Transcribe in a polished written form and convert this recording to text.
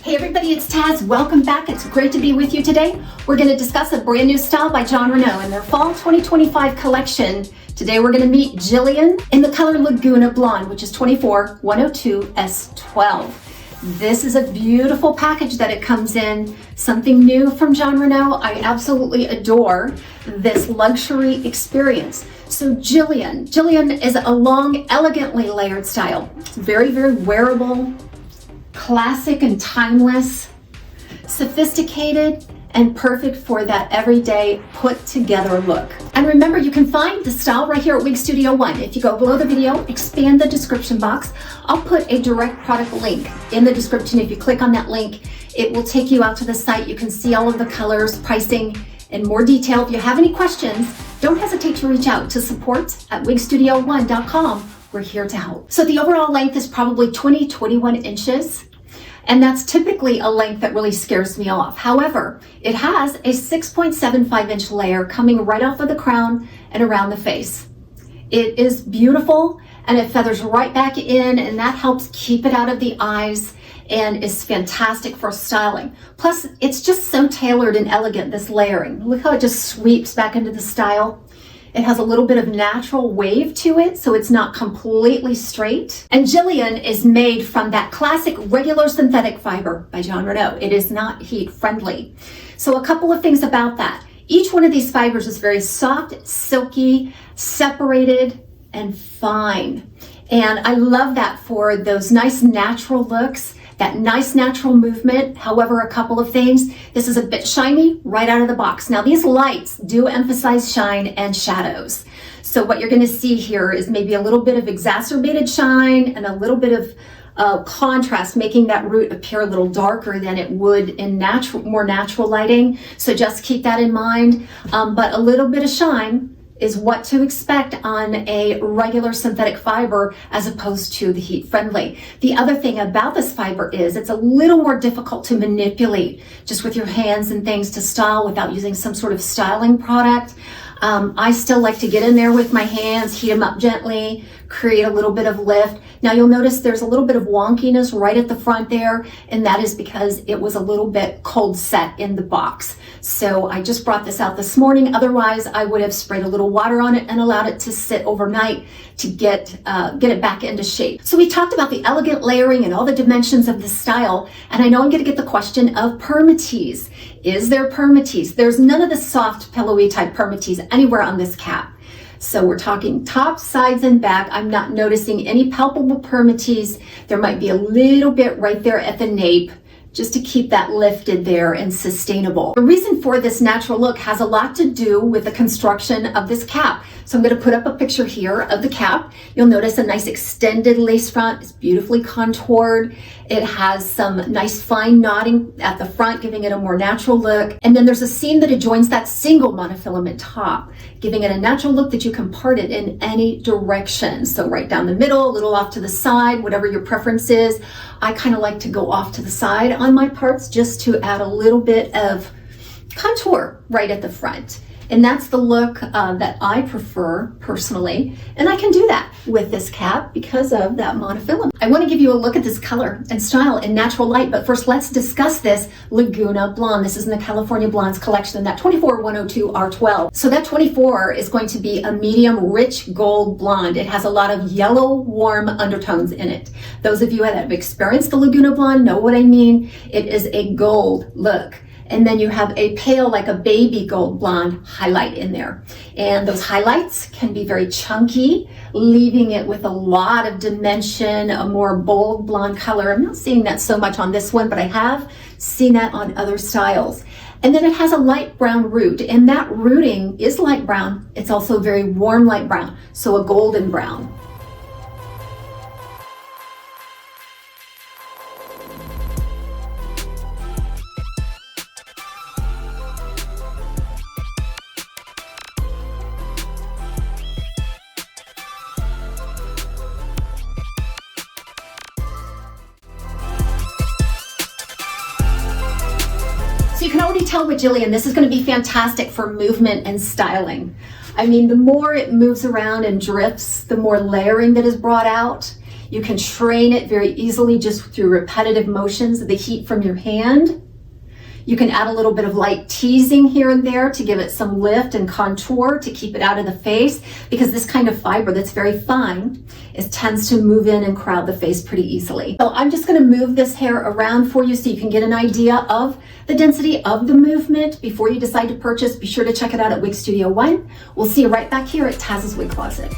Hey everybody, it's Taz. Welcome back. It's great to be with you today. We're going to discuss a brand new style by Jon Renau in their Fall 2025 collection. Today we're going to meet Jillian in the color Laguna Blonde, which is 24102S12. This is a beautiful package that it comes in. Something new from Jon Renau. I absolutely adore this luxury experience. So Jillian is a long, elegantly layered style. It's very, very wearable, classic and timeless, sophisticated, and perfect for that everyday put together look. And remember, you can find the style right here at WIGSTUDIO1. If you go below the video, expand the description box, I'll put a direct product link in the description. If you click on that link, it will take you out to the site. You can see all of the colors, pricing, and more detail. If you have any questions, don't hesitate to reach out to support@WIGSTUDIO1.com. We're here to help. So the overall length is probably 21 inches. And that's typically a length that really scares me off. However, it has a 6.75-inch layer coming right off of the crown and around the face. It is beautiful and it feathers right back in, and that helps keep it out of the eyes and is fantastic for styling. Plus, it's just so tailored and elegant, this layering. Look how it just sweeps back into the style. It has a little bit of natural wave to it, so it's not completely straight. And Jillian is made from that classic regular synthetic fiber by Jon Renau. It is not heat friendly. So a couple of things about that. Each one of these fibers is very soft, silky, separated, and fine. And I love that for those nice natural looks, that nice natural movement. However, a couple of things. This is a bit shiny right out of the box. Now, these lights do emphasize shine and shadows. So what you're going to see here is maybe a little bit of exacerbated shine and a little bit of contrast, making that root appear a little darker than it would in more natural lighting. So just keep that in mind. But a little bit of shine is what to expect on a regular synthetic fiber as opposed to the heat friendly. The other thing about this fiber is it's a little more difficult to manipulate just with your hands and things to style without using some sort of styling product. I still like to get in there with my hands, heat them up gently, create a little bit of lift. Now you'll notice there's a little bit of wonkiness right at the front there, and that is because it was a little bit cold set in the box. So I just brought this out this morning. Otherwise, I would have sprayed a little water on it and allowed it to sit overnight to get it back into shape. So we talked about the elegant layering and all the dimensions of the style, and I know I'm going to get the question of permatease. Is there permatease? There's none of the soft, pillowy type permatease anywhere on this cap. So we're talking top, sides, and back. I'm not noticing any palpable permatease. There might be a little bit right there at the nape, just to keep that lifted there and sustainable. The reason for this natural look has a lot to do with the construction of this cap. So I'm going to put up a picture here of the cap. You'll notice a nice extended lace front. It's beautifully contoured. It has some nice fine knotting at the front, giving it a more natural look. And then there's a seam that adjoins that single monofilament top, giving it a natural look that you can part it in any direction. So right down the middle, a little off to the side, whatever your preference is. I kind of like to go off to the side on my parts just to add a little bit of contour right at the front. And that's the look that I prefer personally. And I can do that with this cap because of that monofilament. I want to give you a look at this color and style in natural light, but first let's discuss this Laguna Blonde. This is in the California Blondes collection, that 24102R12. So that 24 is going to be a medium rich gold blonde. It has a lot of yellow warm undertones in it. Those of you that have experienced the Laguna Blonde know what I mean. It is a gold look. And then you have a pale, like a baby gold blonde highlight in there. And those highlights can be very chunky, leaving it with a lot of dimension, a more bold blonde color. I'm not seeing that so much on this one, but I have seen that on other styles. And then it has a light brown root, and that rooting is light brown. It's also very warm light brown, so a golden brown. So you can already tell with Jillian, this is going to be fantastic for movement and styling. I mean, the more it moves around and drifts, the more layering that is brought out. You can train it very easily just through repetitive motions of the heat from your hand. You can add a little bit of light teasing here and there to give it some lift and contour to keep it out of the face, because this kind of fiber that's very fine, it tends to move in and crowd the face pretty easily. So I'm just going to move this hair around for you so you can get an idea of the density of the movement before you decide to purchase. Be sure to check it out at Wig Studio 1. We'll see you right back here at TAZ's Wig Closet.